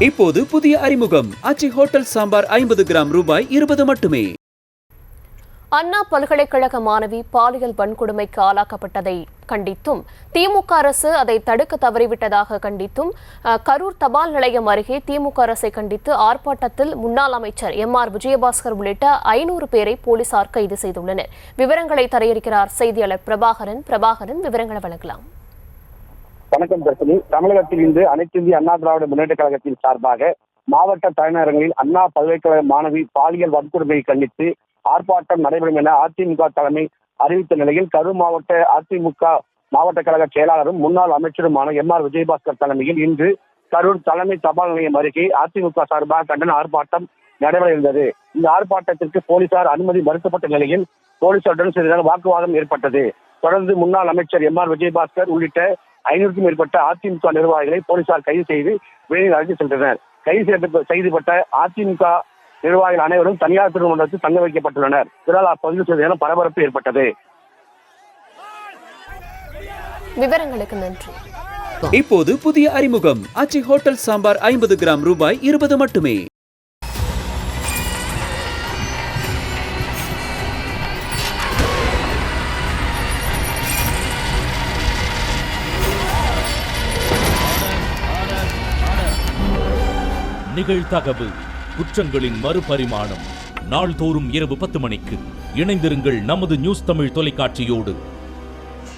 இப்போது புதிய அறிமுகம் ஆச்சி ஹோட்டல் சாம்பார் 50 கிராம் ரூபாய் 20 மட்டுமே. அண்ணா பல்கலைக்கழக மாணவி பாலியல் வன்கொடுமைக்கு ஆளாக்கப்பட்டதை கண்டித்தும் திமுக அரசு அதை தடுக்க தவறிவிட்டதாக கண்டித்தும் கரூர் தபால் நிலையம் அருகே திமுக அரசை கண்டித்து ஆர்ப்பாட்டத்தில் முன்னாள் அமைச்சர் எம்.ஆர். விஜயபாஸ்கர் உள்ளிட்ட 500 பேரை போலீசார் கைது செய்துள்ளனர். விவரங்களை தரையிறுக்கிறார் செய்தியாளர் பிரபாகரன். விவரங்களை வழங்கலாம். வணக்கம் தர்ஷினி. தமிழகத்தில் இன்று அனைத்து இந்திய அண்ணா திராவிட முன்னேற்ற கழகத்தின் சார்பாக மாவட்ட தலைநகரங்களில் அண்ணா பல்கலைக்கழக மாணவி பாலியல் வன்கொடுமையை கண்டித்து ஆர்ப்பாட்டம் நடைபெறும் என அதிமுக தலைமை அறிவித்த நிலையில் கரூர் மாவட்ட அதிமுக மாவட்ட கழக செயலாளரும் முன்னாள் அமைச்சருமான எம்.ஆர். விஜயபாஸ்கர் தலைமையில் இன்று கரூர் தலைமை தபால் நிலையம் அருகே அதிமுக சார்பாக கண்டன ஆர்ப்பாட்டம் நடைபெற இருந்தது. இந்த ஆர்ப்பாட்டத்திற்கு போலீசார் அனுமதி மறுக்கப்பட்ட நிலையில் போலீசாருடன் சிறிது வாக்குவாதம் ஏற்பட்டது. தொடர்ந்து முன்னாள் அமைச்சர் எம்.ஆர். விஜயபாஸ்கர் உள்ளிட்ட 500க்கும் மேற்பட்ட அதிமுக நிர்வாகிகளை போலீசார் கைது செய்து வெளியில் அழைத்து சென்றனர். கைது செய்யப்பட்ட அதிமுக நிர்வாகிகள் அனைவரும் தனியார் திருமணத்தில் தங்க வைக்கப்பட்டுள்ளனர். இதனால் அப்பகுதியில் சிறிது பரபரப்பு ஏற்பட்டது. விவரங்களுக்கு நன்றி. இப்போது புதிய அறிமுகம் ஆச்சி ஹோட்டல் சாம்பார் 50 கிராம் ரூபாய் 20 மட்டுமே. நிகழ்தகவு குற்றங்களின் மறுபரிமாணம் நாள்தோறும் இரவு 10 மணிக்கு இணைந்திருங்கள் நமது நியூஸ் தமிழ் தொலைக்காட்சியோடு.